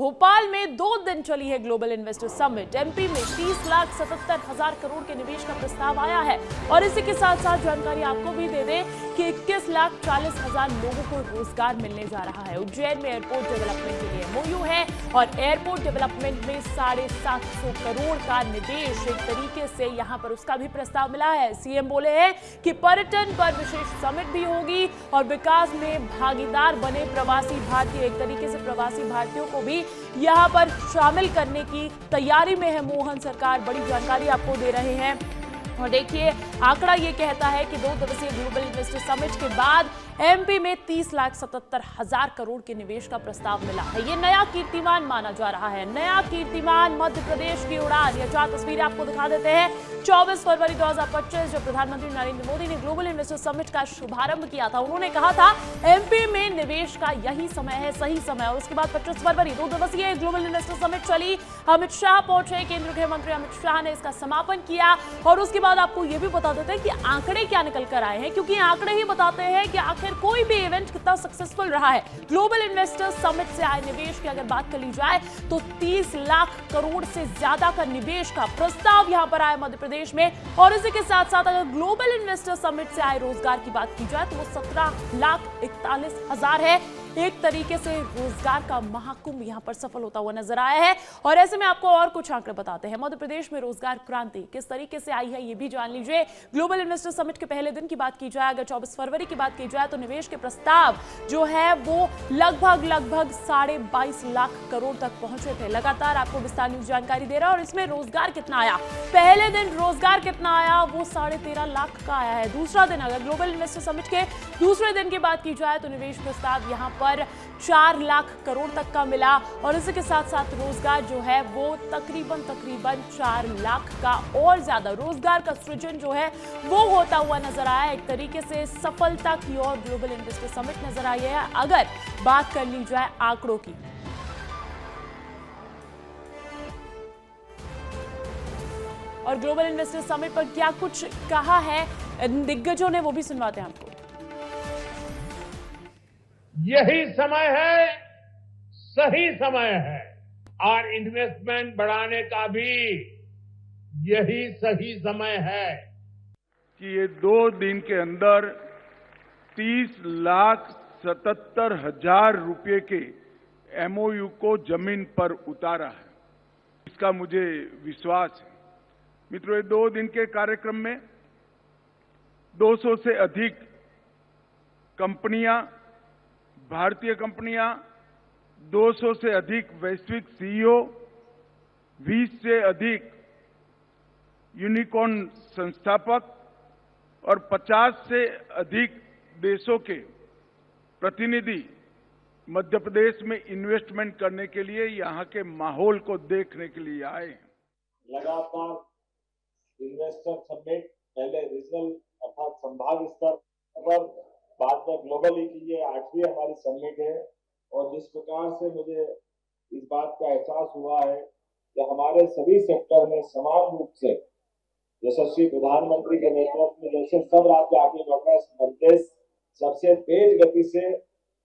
भोपाल में 2 दिन चली है ग्लोबल इन्वेस्टर समिट। एमपी में 30,77,000 करोड़ के निवेश का प्रस्ताव आया है और इसी के साथ साथ जानकारी आपको भी दे दें कि 21,40,000 लोगों को रोजगार मिलने जा रहा है। उज्जैन में एयरपोर्ट डेवलपमेंट के लिए एमओयू है और एयरपोर्ट डेवलपमेंट में 750 करोड़ का निवेश एक तरीके से यहां पर उसका भी प्रस्ताव मिला है। सीएम बोले हैं कि पर्यटन पर विशेष समिट भी होगी और विकास में भागीदार बने प्रवासी भारतीय, एक तरीके से प्रवासी भारतीयों को भी यहां पर शामिल करने की तैयारी में है मोहन सरकार। बड़ी जानकारी आपको दे रहे हैं और देखिए आंकड़ा ये कहता है कि 2 दिवसीय ग्लोबल इन्वेस्टर समिट के बाद एमपी में 30,77,000 करोड़ के निवेश का प्रस्ताव मिला है। ये नया कीर्तिमान माना जा रहा है, नया कीर्तिमान मध्य प्रदेश की उड़ान। ये 4 तस्वीरें आपको दिखा देते हैं। 24 फरवरी 2025 जब प्रधानमंत्री नरेंद्र मोदी ने ग्लोबल इन्वेस्टर समिट का शुभारंभ किया था, उन्होंने कहा था एमपी में निवेश का यही समय है, सही समय। और उसके बाद 25 फरवरी 2 दिवसीय ग्लोबल इन्वेस्टर समिट चली। अमित शाह पहुंचे, केंद्रीय गृह मंत्री अमित शाह ने इसका समापन किया और उसके बाद आपको यह भी बता देते हैं कि आंकड़े क्या निकल कर आए हैं, क्योंकि आंकड़े ही बताते हैं कि आखिर कोई भी इवेंट कितना सक्सेसफुल रहा है। ग्लोबल इन्वेस्टर समिट से आए निवेश की अगर बात कर ली जाए तो 30 लाख करोड़ से ज्यादा का निवेश का प्रस्ताव यहां पर आया मध्य प्रदेश में। और इसी के साथ साथ अगर ग्लोबल इन्वेस्टर समिट से आए रोजगार की बात की जाए तो वो 17,41,000 है। एक तरीके से रोजगार का महाकुंभ यहां पर सफल होता हुआ नजर आया है। और ऐसे में आपको और कुछ आंकड़े बताते हैं। मध्य प्रदेश में रोजगार क्रांति किस तरीके से आई है ये भी जान लीजिए। ग्लोबल इन्वेस्टर समिट के पहले दिन की बात की जाए, अगर 24 फरवरी की बात की जाए तो निवेश के प्रस्ताव जो है वो लगभग 22.5 लाख करोड़ तक पहुंचे थे। लगातार आपको विस्तार न्यूज जानकारी दे रहा है। और इसमें रोजगार कितना आया, पहले दिन रोजगार कितना आया, वो 13.5 लाख का आया है। दूसरा दिन अगर ग्लोबल इन्वेस्टर समिट के दूसरे दिन की बात की जाए तो निवेश प्रस्ताव यहां पर 4 लाख करोड़ तक का मिला। और इसी के साथ साथ रोजगार जो है वो तकरीबन 4 लाख का और ज्यादा रोजगार का सृजन जो है वो होता हुआ नजर आया। एक तरीके से सफलता की ओर ग्लोबल इन्वेस्टर समिट नजर आई है। अगर बात कर ली जाए आंकड़ों की, और ग्लोबल इन्वेस्टर समिट पर क्या कुछ कहा है दिग्गजों ने, वो भी सुनवाते हैं आपको। यही समय है, सही समय है और इन्वेस्टमेंट बढ़ाने का भी यही सही समय है कि ये 2 दिन के अंदर 30,77,000 रुपए के एमओयू को जमीन पर उतारा है। इसका मुझे विश्वास है। मित्रों, ये 2 दिन के कार्यक्रम में 200 से अधिक कंपनियां, भारतीय कंपनियां, 200 से अधिक वैश्विक सीईओ, 20 से अधिक यूनिकॉर्न संस्थापक और 50 से अधिक देशों के प्रतिनिधि मध्य प्रदेश में इन्वेस्टमेंट करने के लिए यहां के माहौल को देखने के लिए आए हैं। लगातार इन्वेस्टर समिट पहले रीजनल अर्थात संभाग स्तर पर, बाद में ग्लोबली की ये 8वीं हमारी समिट है। और जिस प्रकार से मुझे इस बात का एहसास हुआ है कि हमारे सभी सेक्टर में समान रूप से यशस्वी प्रधानमंत्री के नेतृत्व में जैसे सब राज्य आगे बढ़ रहे हैं, मध्यप्रदेश सबसे तेज गति से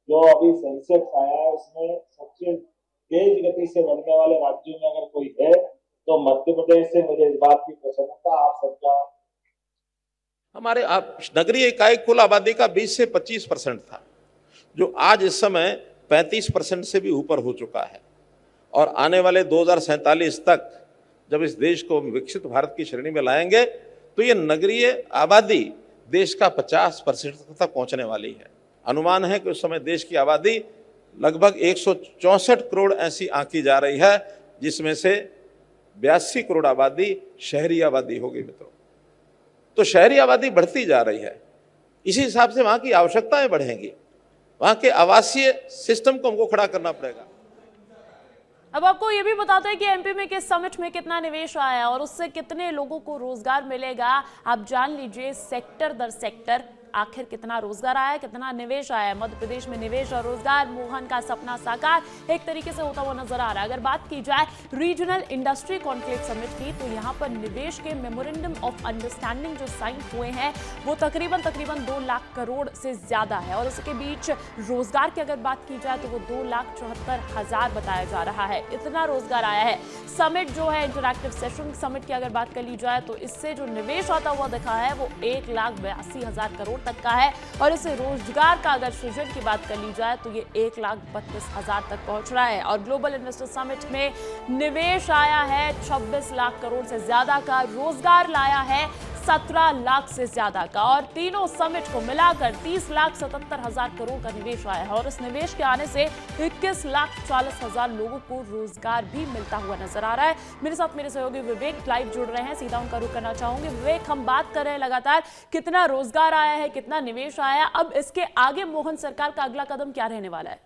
जो अभी सेंसेक्स आया है उसमें सबसे तेज गति से बढ़ने वाले राज्यों में अगर कोई है तो मध्य प्रदेश से मुझे इस बात की प्रसन्नता आप सबका। हमारे नगरीय इकाई कुल आबादी का 20 से 25% था, जो आज इस समय 35% से भी ऊपर हो चुका है। और आने वाले 2047 तक जब इस देश को विकसित भारत की श्रेणी में लाएंगे तो ये नगरीय आबादी देश का 50% तक पहुंचने वाली है। अनुमान है कि उस समय देश की आबादी लगभग 164 करोड़ ऐसी आंकी जा रही है, जिसमें से 82 करोड़ आबादी शहरी आबादी होगी। मित्रों, तो शहरी आबादी बढ़ती जा रही है, इसी हिसाब से वहां की आवश्यकताएं बढ़ेंगी। वहां के आवासीय सिस्टम को हमको खड़ा करना पड़ेगा। अब आपको ये भी बताते हैं कि एमपी में के समिट में कितना निवेश आया और उससे कितने लोगों को रोजगार मिलेगा। आप जान लीजिए सेक्टर दर सेक्टर आखिर कितना रोजगार आया है, कितना निवेश आया है। मध्य प्रदेश में निवेश और रोजगार, मोहन का सपना साकार एक तरीके से होता हुआ नजर आ रहा है। अगर बात की जाए रीजनल इंडस्ट्री कॉन्क्लेव समिट की, तो यहाँ पर निवेश के मेमोरेंडम ऑफ अंडरस्टैंडिंग जो साइन हुए हैं वो तकरीबन 2 लाख करोड़ से ज्यादा है। और इसके बीच रोजगार की अगर बात की जाए तो वो 2,74,000 बताया जा रहा है। इतना रोजगार आया है। समिट जो है इंटरैक्टिव सेशन समिट की अगर बात कर ली जाए तो इससे जो निवेश आता हुआ दिखा है वो 1,82,000 करोड़ तक का है। और इससे रोजगार का अगर सृजन की बात कर ली जाए तो ये 1,32,000 तक पहुंच रहा है। और ग्लोबल इन्वेस्टर समिट में निवेश आया है 26 लाख करोड़ से ज्यादा का, रोजगार लाया है 17 लाख से ज्यादा का, और तीनों समिट को मिलाकर 30,77,000 करोड़ का निवेश आया है। और इस निवेश के आने से 21,40,000 लोगों को रोजगार भी मिलता हुआ नजर आ रहा है। मेरे साथ मेरे सहयोगी विवेक लाइव जुड़ रहे हैं, सीधा उनका रुख करना चाहूंगी। विवेक, हम बात कर रहे हैं लगातार कितना रोजगार आया है, कितना निवेश आया है, अब इसके आगे मोहन सरकार का अगला कदम क्या रहने वाला है?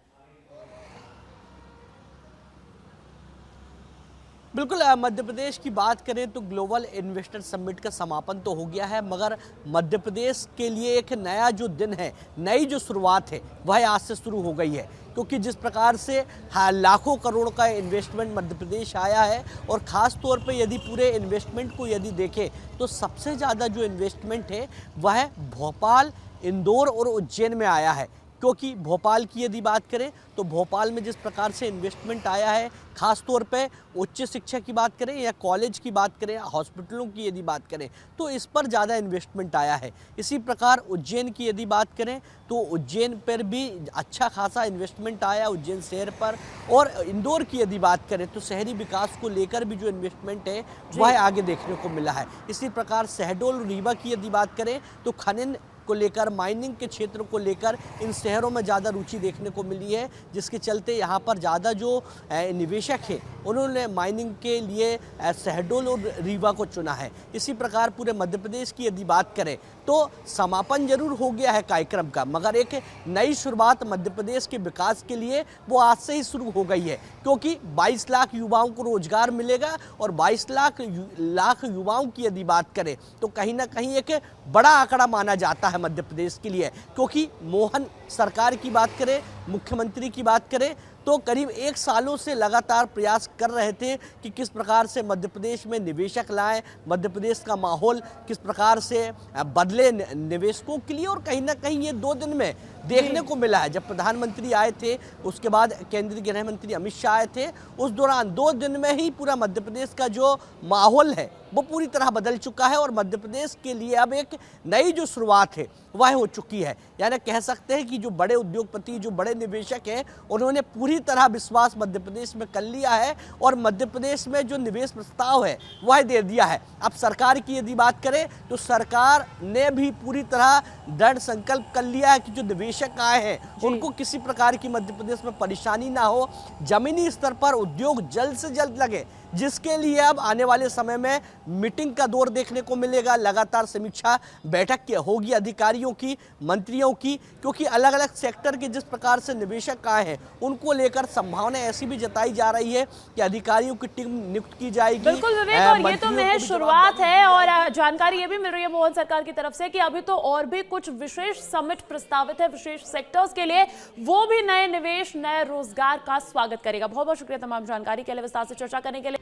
बिल्कुल, मध्य प्रदेश की बात करें तो ग्लोबल इन्वेस्टर समिट का समापन तो हो गया है, मगर मध्य प्रदेश के लिए एक नया जो दिन है, नई जो शुरुआत है वह आज से शुरू हो गई है। क्योंकि जिस प्रकार से लाखों करोड़ का इन्वेस्टमेंट मध्य प्रदेश आया है, और ख़ास तौर पे यदि पूरे इन्वेस्टमेंट को यदि देखें तो सबसे ज़्यादा जो इन्वेस्टमेंट है वह भोपाल, इंदौर और उज्जैन में आया है। क्योंकि भोपाल की यदि बात करें तो भोपाल में जिस प्रकार से इन्वेस्टमेंट आया है, ख़ास तौर पे उच्च शिक्षा की बात करें या कॉलेज की बात करें, हॉस्पिटलों की यदि बात करें तो इस पर ज़्यादा इन्वेस्टमेंट आया है। इसी प्रकार उज्जैन की यदि बात करें तो उज्जैन पर भी अच्छा खासा इन्वेस्टमेंट आया, उज्जैन शहर पर। और इंदौर की यदि बात करें तो शहरी विकास को लेकर भी जो इन्वेस्टमेंट है वह आगे देखने को मिला है। इसी प्रकार शहडोल, रीवा की यदि बात करें तो खनन को लेकर, माइनिंग के क्षेत्र को लेकर इन शहरों में ज़्यादा रुचि देखने को मिली है, जिसके चलते यहाँ पर ज़्यादा जो निवेशक हैं उन्होंने माइनिंग के लिए शहडोल और रीवा को चुना है। इसी प्रकार पूरे मध्य प्रदेश की यदि बात करें तो समापन जरूर हो गया है कार्यक्रम का, मगर एक नई शुरुआत मध्य प्रदेश के विकास के लिए वो आज से ही शुरू हो गई है। क्योंकि 22 लाख युवाओं को रोजगार मिलेगा, और 22 लाख युवाओं की यदि बात करें तो कहीं ना कहीं एक बड़ा आंकड़ा माना जाता है मध्य प्रदेश के लिए। क्योंकि मोहन सरकार की बात करें, मुख्यमंत्री की बात करें तो करीब 1 सालों से लगातार प्रयास कर रहे थे कि किस प्रकार से मध्य प्रदेश में निवेशक लाएं, मध्य प्रदेश का माहौल किस प्रकार से बदले निवेशकों के लिए। और कहीं ना कहीं ये 2 दिन में देखने को मिला है। जब प्रधानमंत्री आए थे, उसके बाद केंद्रीय गृह मंत्री अमित शाह आए थे, उस दौरान 2 दिन में ही पूरा मध्य प्रदेश का जो माहौल है वो पूरी तरह बदल चुका है। और मध्य प्रदेश के लिए अब एक नई जो शुरुआत है वह हो चुकी है। यानी कह सकते हैं कि जो बड़े उद्योगपति, जो बड़े निवेशक हैं, उन्होंने पूरी तरह विश्वास मध्य प्रदेश में कर लिया है, और मध्य प्रदेश में जो निवेश प्रस्ताव है वह दे दिया है। अब सरकार की यदि बात करें तो सरकार ने भी पूरी तरह दृढ़ संकल्प कर लिया है कि जो निवेशक आए हैं उनको किसी प्रकार की मध्य प्रदेश में परेशानी ना हो, जमीनी स्तर पर उद्योग जल्द से जल्द लगे, जिसके लिए अब आने वाले समय में मीटिंग का दौर देखने को मिलेगा। लगातार समीक्षा बैठक होगी अधिकारियों की, मंत्रियों की, क्योंकि अलग अलग सेक्टर के जिस प्रकार से निवेशक आए हैं उनको लेकर संभावना ऐसी भी जताई जा रही है कि अधिकारियों की टीम नियुक्त की जाएगी। बिल्कुल विवेक, और ये तो महज शुरुआत है। और जानकारी ये भी मिल रही है मोहन सरकार की तरफ से कि अभी तो और भी कुछ विशेष समिट प्रस्तावित है विशेष सेक्टर्स के लिए, वो भी नए निवेश, नए रोजगार का स्वागत करेगा। बहुत बहुत शुक्रिया तमाम जानकारी के लिए, विस्तार से चर्चा करने के लिए।